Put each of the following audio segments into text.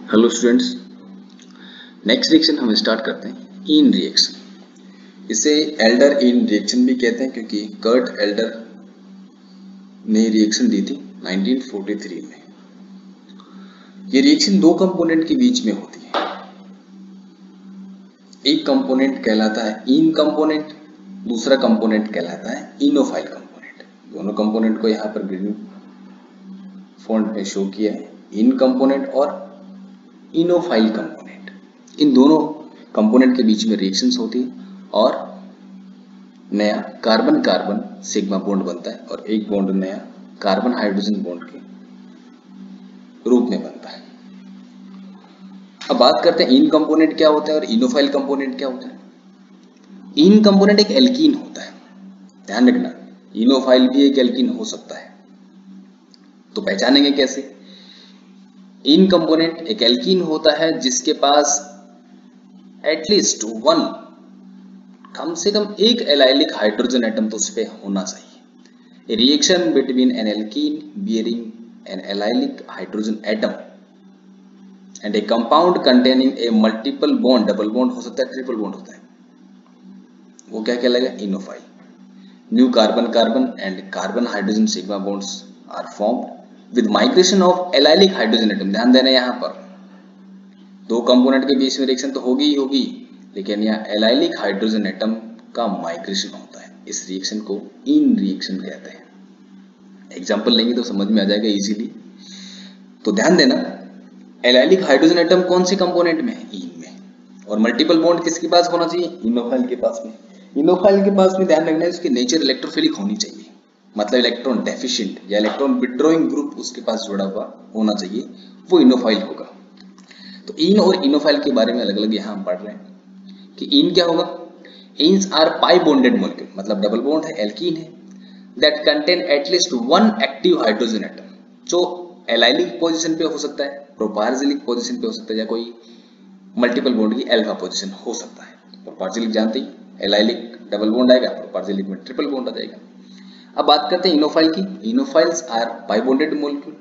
Hello students, next reaction हम start करते हैं इन रिएक्शन। इसे एल्डर इन रिएक्शन भी कहते हैं क्योंकि कर्ट एल्डर ने रिएक्शन दी थी 1943 में। ये रिएक्शन दो कंपोनेंट के बीच में होती है। एक कंपोनेंट कहलाता है इन कंपोनेंट, दूसरा कंपोनेंट कहलाता है इनोफाइल कंपोनेंट। दोनों कंपोनेंट को यहाँ पर ग्रीन फॉन्ट में शो किया है, इन कंपोनेंट और इनोफाइल कंपोनेंट। इन दोनों कंपोनेंट के बीच में रिएक्शंस होती है और नया कार्बन कार्बन सिग्मा बॉन्ड बनता है और एक बॉन्ड नया कार्बन हाइड्रोजन बॉन्ड के रूप में बनता है। अब बात करते हैं इन कंपोनेंट क्या होता है और इनोफाइल कंपोनेंट क्या होता है। इन कंपोनेंट एक एल्कीन होता है, ध्यान रखना। इनोफाइल भी एक एल्कीन हो सकता है, तो पहचानेंगे कैसे। इन कंपोनेंट एक एल्कीन होता है जिसके पास एटलीस्ट वन, कम से कम एक एलाइलिक हाइड्रोजन एटम तो उस पे होना चाहिए। A reaction between an alkene bearing an allylic hydrogen atom and a compound containing a multiple bond, double bond हो सकता है, ट्रिपल बॉन्ड होता है, वो क्या कहलाएगा, enophile. New carbon carbon and carbon hydrogen sigma bonds are formed with migration of allylic hydrogen atom. ध्यान देना, यहां पर दो कंपोनेंट के बीच में रिएक्शन तो होगी ही होगी, लेकिन यहाँ एलाइलिक हाइड्रोजन एटम का माइग्रेशन होता है। इस रिएक्शन को इन रिएक्शन कहते हैं। एग्जांपल लेंगे तो समझ में आ जाएगा इजीली। तो ध्यान देना, एलाइलिक हाइड्रोजन एटम कौन सी कंपोनेंट में है, इन में। और मल्टीपल बॉन्ड किसके पास होना चाहिए, इनोफाइल के पास में। इनोफाइल के पास में ध्यान रखना है उसकी नेचर इलेक्ट्रोफिलिक होनी चाहिए, मतलब इलेक्ट्रॉन डेफिशिएंट या इलेक्ट्रॉन विड्रॉइंग ग्रुप उसके पास जुड़ा हुआ होना चाहिए, वो इनोफाइल होगा। तो इन और इनोफाइल के बारे में अलग अलग यहां हम पढ़ रहे हैं कि इन क्या होगा। इन्स आर पाई बॉन्डेड मॉलिक्यूल, मतलब डबल बॉन्ड है, एल्कीन है, that contain at least one active hydrogen atom, जो एलाइलिक पोजीशन पे हो सकता है, प्रोपार्जिलिक पोजीशन पे हो सकता है, या कोई मल्टीपल बॉन्ड की अल्फा पोजीशन हो सकता है। प्रोपार्जिलिक जानते ही, एलाइलिक डबल बॉन्ड आएगा, प्रोपार्जिलिक में ट्रिपल बॉन्ड आ जाएगा। अब बात करते हैं इनोफाइल की। Enophiles are pi bonded molecule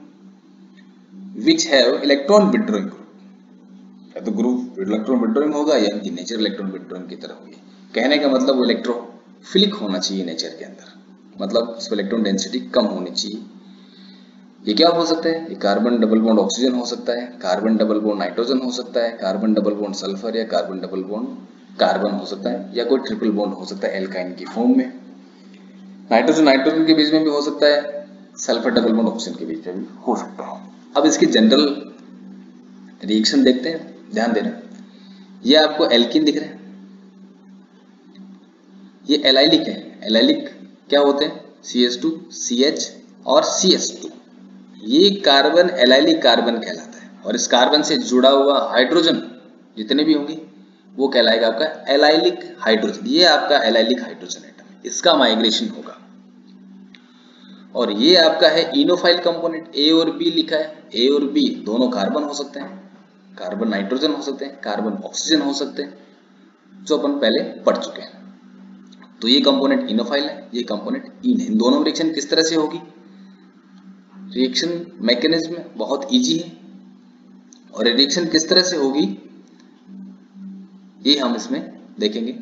which have electron withdrawing group. या तो ग्रुप इलेक्ट्रॉन विड्रॉइंग होगा या इनकी नेचर इलेक्ट्रॉन विड्रॉइंग की तरह होगी। कहने का मतलब वो इलेक्ट्रोफिलिक होना चाहिए नेचर के अंदर, मतलब इसमें इलेक्ट्रॉन डेंसिटी कम होनी चाहिए। ये क्या हो सकता है, ये कार्बन डबल बॉन्ड ऑक्सीजन हो सकता है, कार्बन डबल बॉन्ड नाइट्रोजन हो सकता है, कार्बन डबल बॉन्ड सल्फर या कार्बन डबल बॉन्ड कार्बन हो सकता है, या कोई ट्रिपल बॉन्ड हो सकता है एल्काइन की फॉर्म में। नाइट्रोजन नाइट्रोजन के बीच में भी हो सकता है, सल्फर डबल बॉन्ड ऑक्सीजन के बीच में भी हो सकता है। अब इसकी जनरल रिएक्शन देखते हैं, ध्यान देना। ये आपको एल्कीन दिख रहा है, ये एलाइलिक है। एलाइलिक क्या होते हैं, CH2, CH और CS2। ये कार्बन एलाइलिक कार्बन कहलाता है, और इस कार्बन से जुड़ा हुआ हाइड्रोजन जितने भी होंगे वो कहलाएगा आपका एलाइलिक हाइड्रोजन। ये आपका एलाइलिक हाइड्रोजन एटम, इसका माइग्रेशन होगा। और ये आपका है इनोफाइल कंपोनेंट, A और B लिखा है। A और B दोनों कार्बन हो सकते हैं, कार्बन नाइट्रोजन हो सकते हैं, कार्बन ऑक्सीजन हो सकते हैं, जो अपन पहले पढ़ चुके हैं। तो ये कंपोनेंट इनोफाइल है, ये कंपोनेंट इन है। इन दोनों में रिएक्शन किस तरह से होगी, रिएक्शन मैकेनिज्म बहुत इजी है, और रिएक्शन किस तरह से होगी ये हम इसमें देखेंगे।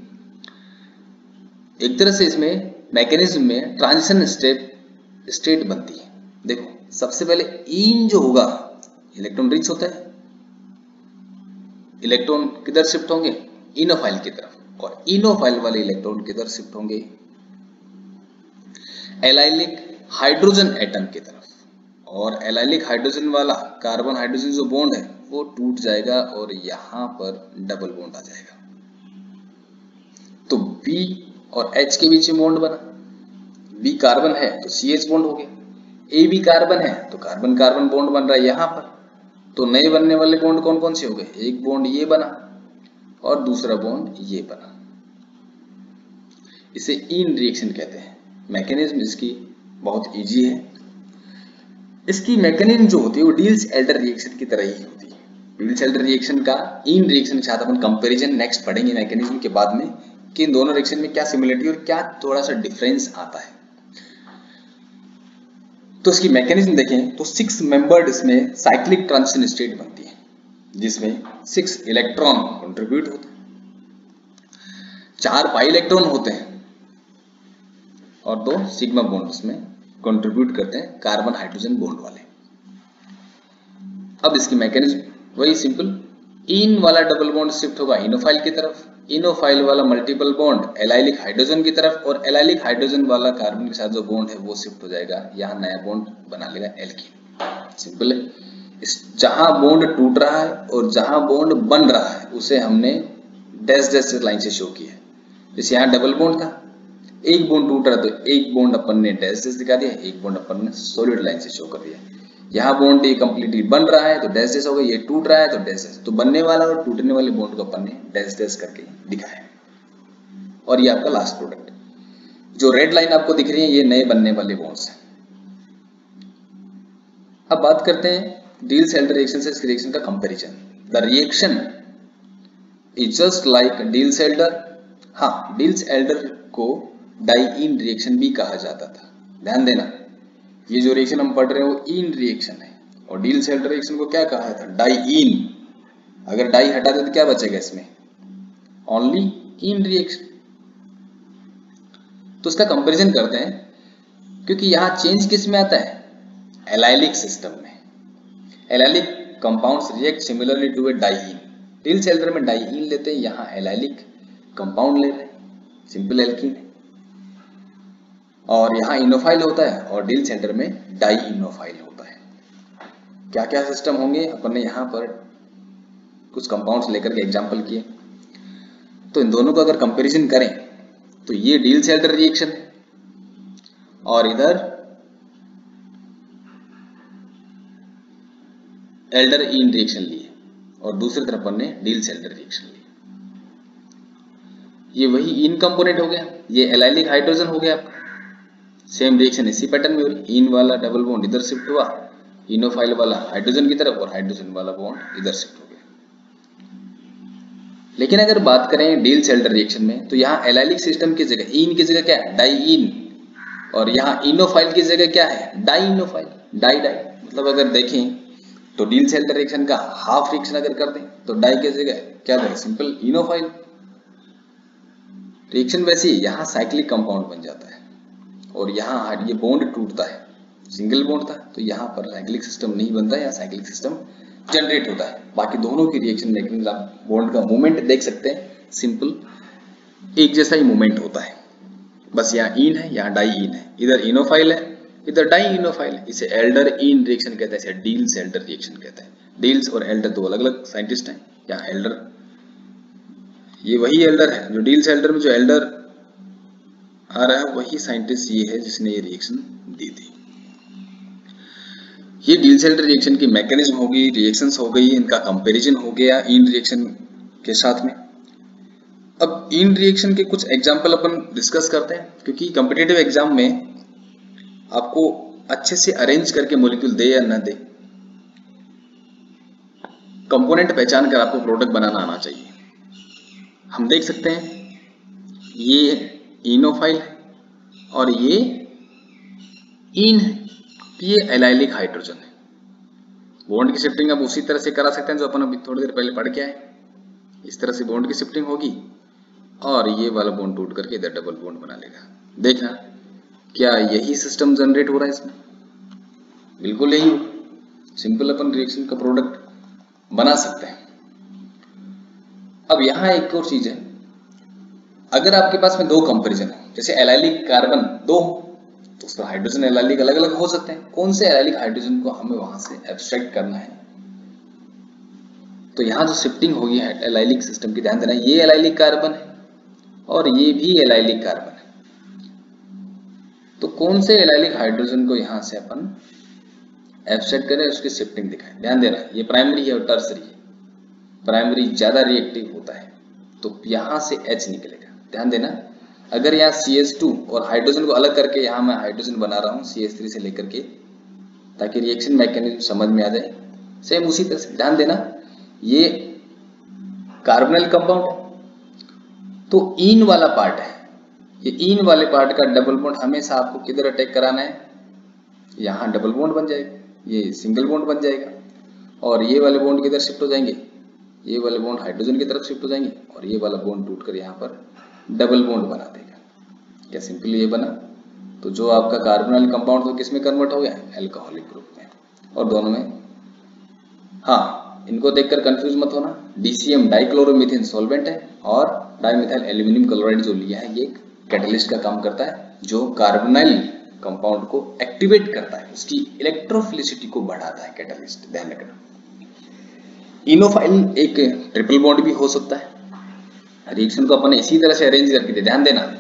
एक तरह से इसमें मैकेनिज्म में ट्रांजिशन स्टेट बनती है। देखो, सबसे पहले इन जो होगा इलेक्ट्रॉन रिच होता है, इलेक्ट्रॉन किधर शिफ्ट होंगे, इनोफाइल की तरफ, और इनोफाइल वाले इलेक्ट्रॉन किधर शिफ्ट होंगे, एलाइलिक हाइड्रोजन एटम की तरफ। और एलाइलिक हाइड्रोजन वाला कार्बन हाइड्रोजन जो बॉन्ड है वो टूट जाएगा और यहां पर डबल बॉन्ड आ जाएगा। तो B और H के बीच में बॉन्ड बना, B कार्बन है तो CH बॉन्ड हो गया, AB कार्बन है तो कार्बन कार्बन बॉन्ड बन रहा है यहां पर। तो नए बनने वाले बॉन्ड कौन कौन से हो गए, एक बॉन्ड ये बना और दूसरा बॉन्ड ये बना। इसे इन रिएक्शन कहते हैं। मैकेनिज्म इसकी बहुत इजी है। इसकी मैकेनिज्म जो होती है वो डील्स एल्डर रिएक्शन की तरह ही होती है। डील्स एल्डर रिएक्शन का इन रिएक्शन के साथ अपन कंपैरिजन नेक्स्ट पढ़ेंगे मैकेनिज्म के बाद में, कि इन दोनों रिएक्शन में क्या सिमिलरिटी और क्या थोड़ा सा डिफरेंस आता है। तो इसकी मैकेनिज्म देखें तो 6 मेंबर्ड इसमें साइक्लिक ट्रांजिशन स्टेट बनती है। जिसमें 6 इलेक्ट्रॉन कंट्रीब्यूट होते हैं, 4 पाई इलेक्ट्रॉन होते हैं और 2 सिग्मा बॉन्ड उसमें कंट्रीब्यूट करते हैं, कार्बन हाइड्रोजन बॉन्ड वाले। अब इसकी मैकेनिज्म वही सिंपल, इन वाला डबल बॉन्ड शिफ्ट होगा इनोफाइल की तरफ, इनोफाइल वाला मल्टीपल बॉन्ड एलाइलिक हाइड्रोजन की तरफ, और एलाइलिक हाइड्रोजन वाला कार्बन के साथ जो बॉन्ड है वो शिफ्ट हो जाएगा, यहाँ नया बॉन्ड बना लेगा एल्कीन। सिंपल है। जहां बॉन्ड टूट रहा है और जहां बॉन्ड बन रहा है उसे हमने डैश डैश लाइन से शो किया है। जैसे यहाँ डबल बॉन्ड था, एक बॉन्ड टूट रहा तो एक बॉन्ड अपन ने डैश डैश दिखा दिया, एक बॉन्ड अपन ने सॉलिड लाइन से शो कर दिया। यहाँ बॉन्ड ये कंप्लीटली बन रहा है तो डैश डैश हो गया, ये टूट रहा है तो डैश डैश। तो बनने वाला और टूटने वाले बॉन्ड को अपन ने डैश डैश करके दिखाया। और ये आपका लास्ट प्रोडक्ट, जो रेड लाइन आपको दिख रही है ये नए बनने वाले बॉन्ड्स हैं। अब बात करते हैं Diels-Alder रिएक्शन से इस रिएक्शन का comparison. The reaction is just like Diels-Alder। हाँ, Diels-Alder को डाई-इन रिएक्शन भी कहा जाता था। ध्यान देना, ये जो रिएक्शन हम पढ़ रहे हैं वो इन रिएक्शन है और Diels-Alder रिएक्शन को क्या कहा था? डाई-इन। अगर डाई हटा दे तो क्या बचेगा इसमें? Only in reaction. तो इसका कंपैरिजन करते हैं, क्योंकि यहां चेंज किस में आता है? एलाइलिक सिस्टम में। Allylic compounds react similarly to a diene. Diels-Alder में डाई-इन लेते हैं, यहाँ एलाइलिक कंपाउंड ले रहे हैं, सिंपल एल्कीन है। और यहाँ इनोफाइल होता है और Diels-Alder में डाई-इनोफाइल होता है। क्या क्या सिस्टम होंगे अपन ने यहाँ पर कुछ कंपाउंड्स लेकर के एग्जांपल किए। तो इन दोनों को अगर कंपैरिजन करें तो ये Diels-Alder रिएक्शन है और इधर एल्डर-इन रिएक्शन लिए और दूसरी तरफ अपन ने Diels-Alder रिएक्शन लिए। ये वही इन कंपोनेंट हो गया, ये एलाइलिक हाइड्रोजन हो गया। सेम रिएक्शन इसी पैटर्न में हो रही, इन वाला डबल बॉन्ड इधर शिफ्ट हुआ इनोफाइल वाला हाइड्रोजन की तरफ और हाइड्रोजन वाला बॉन्ड इधर शिफ्ट हो गया। लेकिन अगर बात करें Diels-Alder रिएक्शन में तो यहाँ एलाइलिक सिस्टम की जगह इन की जगह क्या है? डाई-इन। और यहाँ इनोफाइल की जगह क्या है? डाई-इनोफाइल। डाई डाई मतलब अगर देखें तो Diels-Alder रिएक्शन का हाफ रिएक्शन अगर कर दें तो डाई की जगह क्या दें? Simple enophile. रिएक्शन वैसे ही यहाँ साइक्लिक कंपाउंड बन जाता है और यहाँ ये बॉन्ड टूटता है, सिंगल बॉन्ड था तो यहाँ पर साइक्लिक सिस्टम नहीं बनता, यहाँ साइक्लिक सिस्टम जनरेट होता है। बाकी दोनों की रिएक्शन मैकेनिज्म आप बॉन्ड का मूवमेंट देख सकते हैं, सिंपल एक जैसा ही मूवमेंट होता है। बस यहाँ इन है, यहाँ डाई-इन है, इधर इनोफाइल है, इधर डाई-इनोफाइल। इसे एल्डर-इन रिएक्शन कहते हैं, इसे Diels-Alder रिएक्शन कहते हैं। डील्स और एल्डर दो अलग अलग साइंटिस्ट हैं। यहाँ एल्डर, ये वही एल्डर है जो Diels-Alder में जो एल्डर आ रहा है वही साइंटिस्ट ये है जिसने ये रिएक्शन दी थी। ये Diels-Alder रिएक्शन की मैकेनिज्म होगी, रिएक्शंस हो गई, इनका कंपैरिजन हो गया इन रिएक्शन के साथ में। अब इन रिएक्शन के कुछ एग्जांपल अपन डिस्कस करते हैं, क्योंकि कॉम्पिटिटिव एग्जाम में आपको अच्छे से अरेंज करके मॉलिक्यूल दे या ना दे, कंपोनेंट पहचान कर आपको प्रोडक्ट बनाना आना चाहिए। हम देख सकते हैं ये इनोफाइल है और ये इन है, तो ये एलाइलिक हाइड्रोजन है। बॉन्ड की शिफ्टिंग अब उसी तरह से करा सकते हैं जो अपन अभी थोड़ी देर पहले पढ़ के आए। इस तरह से बॉन्ड की शिफ्टिंग होगी और ये वाला बॉन्ड टूट करके इधर डबल बॉन्ड बना लेगा। देखना क्या यही सिस्टम जनरेट हो रहा है इसमें? बिल्कुल यही होगा। सिंपल अपन रिएक्शन का प्रोडक्ट बना सकते हैं। अब यहां एक और चीज है, अगर आपके पास में दो कंपैरिजन है, जैसे एलाइलिक कार्बन दो तो उसका हाइड्रोजन एलाइलिक अलग अलग हो सकते हैं। कौन से एलाइलिक हाइड्रोजन को हमें वहां से एब्स्ट्रैक्ट करना है, तो यहाँ जो शिफ्टिंग होगी है एलाइलिक सिस्टम की, ध्यान देना ये एलाइलिक कार्बन है और ये भी एलाइलिक कार्बन है। तो कौन से एलाइलिक हाइड्रोजन को यहां से अपन एब्स्ट्रैक्ट करें, उसकी शिफ्टिंग दिखाएं। ध्यान देना ये प्राइमरी है और टर्सरी है। प्राइमरी ज्यादा रिएक्टिव होता है तो यहां से H निकलेगा। ध्यान देना अगर यहाँ CH2 और हाइड्रोजन को अलग करके यहाँ मैं हाइड्रोजन बना रहा हूँ CH3 से लेकर के, ताकि रिएक्शन मैकेनिज्म समझ में आ जाए। सेम उसी तरह से ध्यान देना ये कार्बोनिल कंपाउंड है तो इन वाला पार्ट है, ये इन वाले पार्ट का डबल बॉन्ड हमेशा आपको किधर अटैक कराना है, यहाँ डबल बॉन्ड बन जाएगा, ये सिंगल बॉन्ड बन जाएगा। और ये वाले बॉन्ड किधर शिफ्ट हो जाएंगे, ये वाले बॉन्ड हाइड्रोजन की तरफ शिफ्ट हो जाएंगे और ये वाला बॉन्ड टूटकर यहाँ पर डबल बॉन्ड बना देगा। क्या सिंपली ये बना। तो जो आपका कार्बोनाइल कंपाउंड तो किस में कन्वर्ट हो गया, एल्कोहलिक ग्रुप में। और दोनों में, हाँ इनको देखकर कंफ्यूज मत होना, DCM डाइक्लोरोमीथेन सॉल्वेंट है और डाइमिथाइल एल्यूमिनियम क्लोराइड जो लिया है ये कैटलिस्ट का काम करता है, जो कार्बोनाइल कंपाउंड को एक्टिवेट करता है, उसकी इलेक्ट्रोफिलिसिटी को बढ़ाता है कैटलिस्ट, ध्यान रखना। इनोफाइल एक ट्रिपल बॉन्ड भी हो सकता है। रिएक्शन को अपन इसी तरह से अरेंज करके दे, ध्यान देना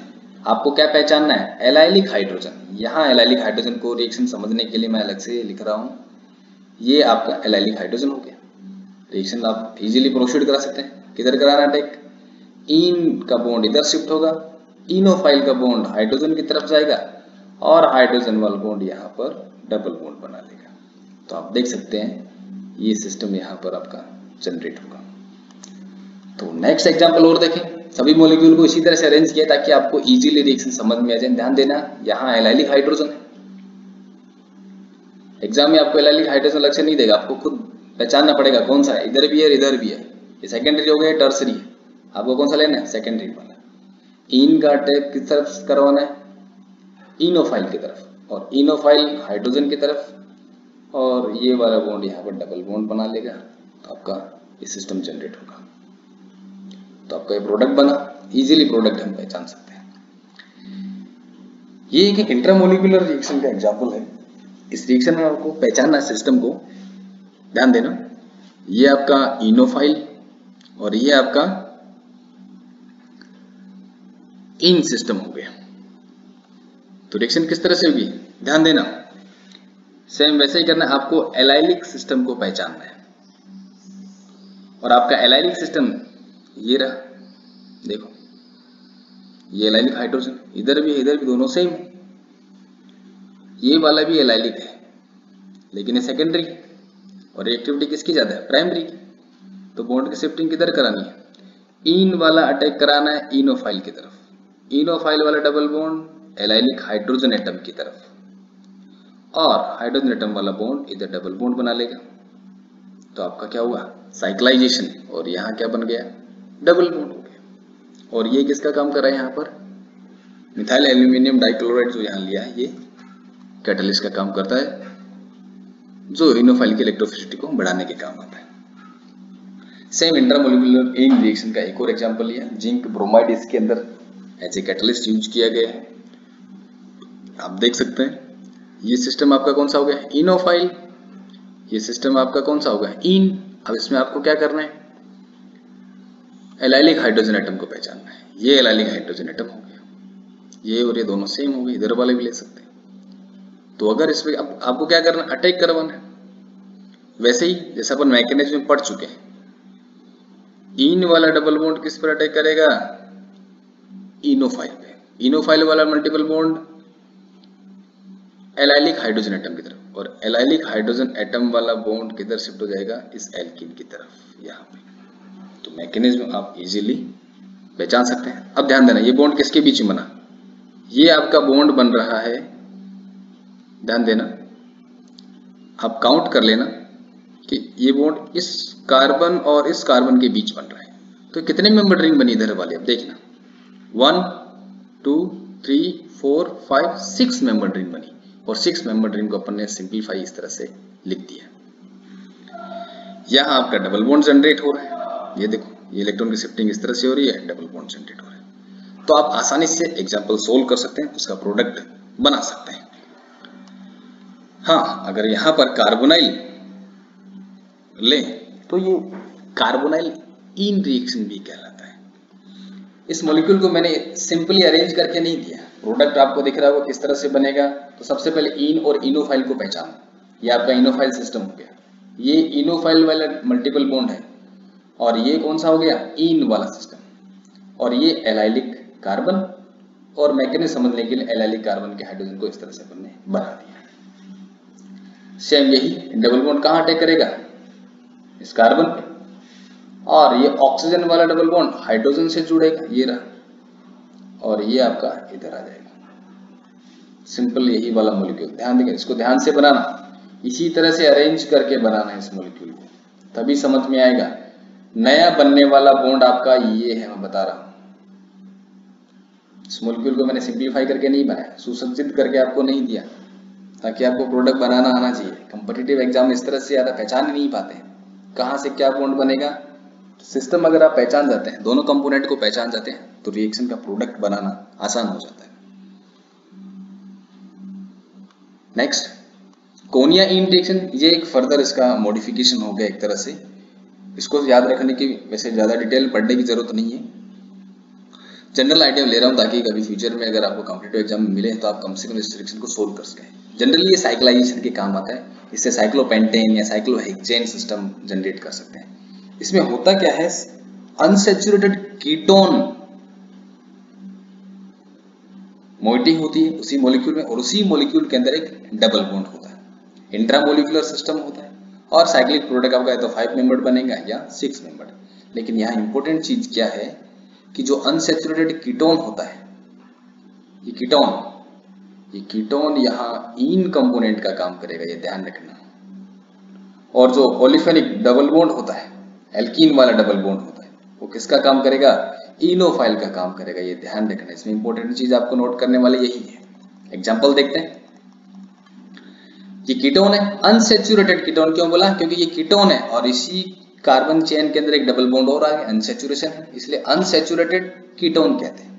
आपको क्या पहचानना है, एलाइलिक हाइड्रोजन। यहाँ एलाइलिक हाइड्रोजन को रिएक्शन समझने के लिए मैं अलग से लिख रहा हूँ, ये आपका एलाइलिक हाइड्रोजन हो गया। रिएक्शन आप इजीली प्रोसीड करा सकते हैं। किधर कराना अटैक, इन का बॉन्ड इधर शिफ्ट होगा, इनोफाइल का बॉन्ड हाइड्रोजन की तरफ जाएगा और हाइड्रोजन वाला बॉन्ड यहाँ पर डबल बॉन्ड बना लेगा। तो आप देख सकते हैं ये सिस्टम यहाँ पर आपका जनरेट होगा। तो नेक्स्ट एग्जांपल और देखें। सभी मॉलिक्यूल को इसी तरह से अरेंज किया ताकि आपको इजीली रिएक्शन समझ में आ जाए। ध्यान देना यहाँ एलाइलिक हाइड्रोजन है, एग्जाम में आपको एलाइलिक हाइड्रोजन अलग से नहीं देगा, आपको खुद पहचानना पड़ेगा कौन सा है, इधर भी है इधर भी है, ये सेकेंडरी हो गया, टर्सरी है, आपको कौन सा लेना है, सेकेंडरी वाला। इन का अटैक किस तरफ करवाना है, इनोफाइल की तरफ, और इनोफाइल हाइड्रोजन की तरफ, और ये वाला बॉन्ड यहाँ पर डबल बॉन्ड बना लेगा। तो आपका ये सिस्टम जनरेट होगा। तो आपका ये प्रोडक्ट बना, इजीली प्रोडक्ट हम पहचान सकते हैं। ये एक इंट्रामोलिकुलर रिएक्शन का एग्जांपल है। इस रिएक्शन में आपको पहचानना है सिस्टम को, ध्यान देना ये आपका इनोफाइल और ये आपका इन सिस्टम हो गया। तो रिएक्शन किस तरह से होगी, ध्यान देना सेम वैसे ही करना है। आपको एलाइलिक सिस्टम को पहचानना है और आपका एलाइलिक सिस्टम ये रहा, देखो ये एलाइलिक हाइड्रोजन, इधर भी दोनों सेम। ये वाला भी एलाइलिक है लेकिन ये सेकेंडरी, और रिएक्टिविटी किसकी ज्यादा है, प्राइमरी की। तो बॉन्ड की शिफ्टिंग किधर करानी है, इन वाला अटैक कराना है इनोफाइल की तरफ, इनोफाइल वाला double bond allylic hydrogen atom की तरफ, और हाइड्रोजन एटम वाला बॉन्ड इधर डबल बॉन्ड बना लेगा। तो आपका क्या हुआ, साइक्लाइजेशन, और यहाँ क्या बन गया, डबल बॉन्ड हो गया। और ये किसका काम कर रहा है, यहाँ पर मिथाइल एल्यूमिनियम डाइक्लोराइड जो यहाँ लिया है ये कैटलिस्ट का काम करता है, जो इनोफाइल की इलेक्ट्रोफिलिसिटी को बढ़ाने के काम आता है। सेम इंट्रामोलिकुलर इन रिएक्शन का एक और एग्जांपल लिया, जिंक ब्रोमाइड इसके अंदर एज ए कैटलिस्ट यूज किया गया है। आप देख सकते हैं ये सिस्टम आपका कौन सा हो गया, इनोफाइल, ये सिस्टम आपका कौन सा होगा, इन। अब इसमें आपको क्या करना है, एलाइलिक हाइड्रोजन एटम को पहचानना है। ये एलाइलिक हाइड्रोजन एटम हो गया, ये और ये दोनों सेम हो गए, इधर वाले भी ले सकते हैं। तो अगर इसमें आपको क्या करना, अटैक करवाना है, वैसे ही जैसे अपन मैकेनिज्म में पढ़ चुके हैं। इन वाला डबल बॉन्ड किस पर अटैक करेगा, इनोफाइल पे, इनोफाइल वाला multiple bond allylic hydrogen atom की तरफ, और एलाइलिक हाइड्रोजन एटम वाला बॉन्ड किधर शिफ्ट हो जाएगा, इस एल्कीन की तरफ यहाँ पे। तो मैकेनिज्म आप इजीली पहचान सकते हैं। अब ध्यान देना ये बॉन्ड किसके बीच में बना, ये आपका बॉन्ड बन रहा है, ध्यान देना आप काउंट कर लेना कि ये बॉन्ड इस कार्बन और इस कार्बन के बीच बन रहा है। तो कितने मेंबर रिंग बनी इधर वाले, अब देखना 1 2 3 4 5 6 मेंबर रिंग बनी, और 6 मेंबर रिंग को अपन ने सिंपलीफाई इस तरह से लिख दिया। यहां आपका डबल बॉन्ड जनरेट हो रहा है, ये देखो ये इलेक्ट्रॉन की शिफ्टिंग इस तरह से हो रही है, डबल बॉन्ड जनरेट हो रहा है। तो आप आसानी से एग्जांपल सोल्व कर सकते हैं, उसका प्रोडक्ट बना सकते हैं। हाँ अगर यहां पर कार्बोनाइल ले तो ये कार्बोनाइल इन रिएक्शन भी कहलाता है। इस मॉलिक्यूल को मैंने सिंपली अरेंज करके नहीं दिया, प्रोडक्ट आपको दिख रहा है वो किस तरह से बनेगा। तो सबसे पहले इन और इनोफाइल को पहचानो, ये आपका इनोफाइल सिस्टम हो गया, ये इनोफाइल वाला मल्टीपल बॉन्ड है, और ये कौन सा हो गया, इन वाला सिस्टम, और ये एलाइलिक कार्बन, और मैकेनिज्म समझने के लिए एलाइलिक कार्बन के हाइड्रोजन को इस तरह से हमने बना दिया। सेम यही डबल बॉन्ड कहां अटैक करेगा, इस कार्बन पे, और ये ऑक्सीजन वाला डबल बॉन्ड हाइड्रोजन से जुड़ेगा, ये रहा, और ये आपका इधर आ जाएगा। सिंपल यही वाला मॉलिक्यूल, ध्यान देंगे इसको ध्यान से बनाना, इसी तरह से अरेंज करके बनाना है इस मॉलिक्यूल को। तभी समझ में आएगा। नया बनने वाला बॉन्ड आपका ये है, मैं बता रहा हूं। इस मॉलिक्यूल को मैंने सिंप्लीफाई करके नहीं बनाया, सुसज्जित करके आपको नहीं दिया, ताकि आपको प्रोडक्ट बनाना आना चाहिए। कॉम्पिटिटिव एग्जाम में इस तरह से ज्यादा पहचान ही नहीं पाते कहाँ से क्या बॉन्ड बनेगा। सिस्टम अगर आप पहचान जाते हैं, दोनों कंपोनेंट को पहचान जाते हैं, तो रिएक्शन का प्रोडक्ट बनाना आसान हो जाता है। नेक्स्ट, कोनिया इन रिएक्शन, ये एक फर्दर इसका मॉडिफिकेशन हो गया एक तरह से। इसको याद रखने की वैसे ज्यादा डिटेल पढ़ने की जरूरत नहीं है, जनरल आइडिया ले रहा हूं ताकि कभी फ्यूचर में अगर आपको कॉम्पिटिटिव एग्जाम में मिले तो आप कम से कम इस रिएक्शन को सोल्व कर सकें। जनरली ये साइक्लाइजेशन के काम आता है, इससे साइक्लोपेंटेन या साइक्लोहेक्सेन सिस्टम जनरेट कर सकते हैं। इसमें होता क्या है, अनसैचुरेटेड कीटोन मोइटी होती है उसी मॉलिक्यूल में, और उसी मॉलिक्यूल के अंदर एक डबल बॉन्ड होता है, इंट्रामोलिकुलर सिस्टम होता है, और साइक्लिक प्रोडक्ट आपका तो 5 मेंबर्ड बनेगा या 6 मेंबर्ड। लेकिन यहाँ इंपॉर्टेंट चीज क्या है कि जो अनसैचुरेटेड कीटोन होता है, ये कीटोन यहाँ इन कंपोनेंट का काम करेगा, ये ध्यान रखना। और जो ओलिफेनिक डबल बॉन्ड होता है, एल्कीन वाला डबल बॉन्ड होता है, वो किसका काम करेगा, इनोफाइल का काम करेगा, ये ध्यान रखना। इसमें इंपॉर्टेंट चीज आपको नोट करने वाले यही है। एग्जांपल देखते हैं। ये कीटोन है, अनसैचुरेटेड कीटोन क्यों बोला, क्योंकि ये कीटोन है और इसी कार्बन चेन के अंदर एक डबल बॉन्ड और आ गया, अनसैचुरेशन है, इसलिए अनसैचुरेटेड कीटोन कहते हैं।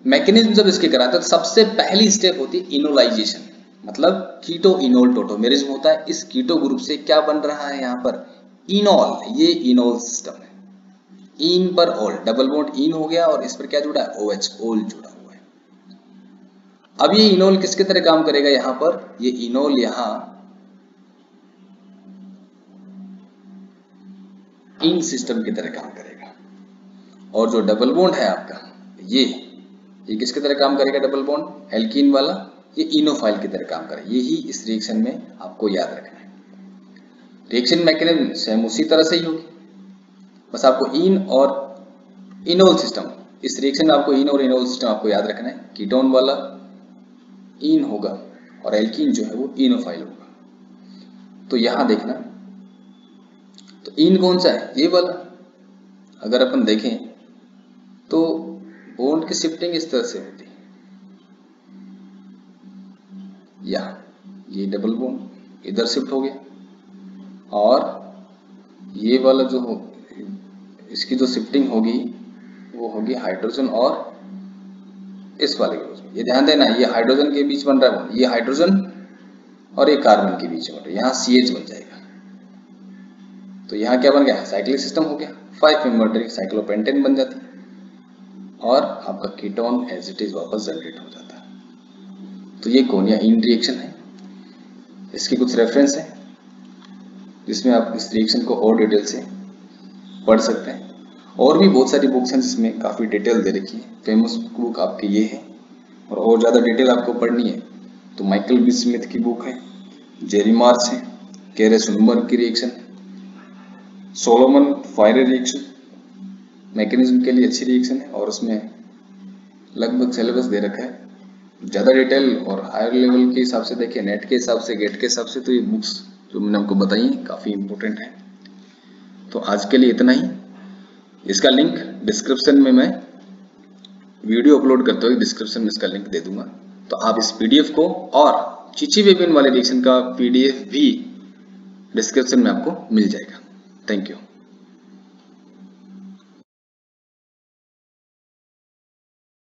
मैकेनिज्म जब इसके कराते हैं तो सबसे पहली स्टेप होती है इनोलाइजेशन, मतलब कीटो इनोल टोटोमेरिज्म होता है। इस कीटो ग्रुप से क्या बन रहा है यहाँ पर, इनोल, ये इनोल सिस्टम है। इन पर ओल, डबल बॉन्ड इन हो गया और इस पर क्या जुड़ा है, OH, ओल जुड़ा हुआ है। अब ये इनोल किसके तरह काम करेगा, यहाँ पर ये इनोल यहाँ इन सिस्टम की तरह काम करेगा, और जो डबल बॉन्ड है आपका ये किसकी तरह काम करेगा, डबल बॉन्ड एल्कीन वाला, ये इनोफाइल की तरह काम करेगा। यही इस रिएक्शन में आपको याद रखना है। रिएक्शन मैकेनिज्म सेम उसी तरह से ही होगी, बस आपको इन और इनोल सिस्टम, इस रिएक्शन में आपको इन और इनोल सिस्टम आपको याद रखना है। कीटोन वाला इन होगा और एल्कीन जो है वो इनोफाइल होगा। तो यहां देखना, तो इन कौन सा है, ये वाला। अगर अपन देखें तो बॉन्ड की शिफ्टिंग इस तरह से होती है, ये डबल बॉन्ड इधर शिफ्ट हो गया, और ये वाला जो हो, इसकी जो शिफ्टिंग होगी वो होगी हाइड्रोजन और इस वाले ग्रुप में। ये ध्यान देना, ये हाइड्रोजन के बीच बन रहा है, ये हाइड्रोजन और ये कार्बन के बीच बन रहा है, यहाँ CH बन जाएगा। तो यहाँ क्या बन गया, साइक्लिक सिस्टम हो गया, 5 मेंबर्ड साइक्लोपेंटेन बन जाती है, और आपका कीटोन एज इट इज वापस जनरेट हो जाता है। तो ये कोनिया इन रिएक्शन है। इसके कुछ रेफरेंस है जिसमें आप इस रिएक्शन को और डिटेल से पढ़ सकते हैं। और भी बहुत सारी बुक्स हैं जिसमें काफ़ी डिटेल दे रखी है। फेमस बुक आपकी ये है, और ज़्यादा डिटेल आपको पढ़नी है तो माइकल बी स्मिथ की बुक है, जेरी मार्च है, केरे सुनबर्ग की रिएक्शन, सोलोमन फायरे रिएक्शन, मैकेनिज्म के लिए अच्छी रिएक्शन है, और उसमें लगभग सिलेबस दे रखा है। ज़्यादा डिटेल और हायर लेवल के हिसाब से देखिए, नेट के हिसाब से, गेट के हिसाब से, तो ये बुक्स जो मैंने आपको बताई हैं काफ़ी इंपॉर्टेंट है। तो आज के लिए इतना ही। इसका लिंक डिस्क्रिप्शन में, मैं वीडियो अपलोड करते हुए डिस्क्रिप्शन में इसका लिंक दे दूंगा, तो आप इस PDF को और चिची वेबिन वाले रिएक्शन का PDF भी डिस्क्रिप्शन में आपको मिल जाएगा। Thank you.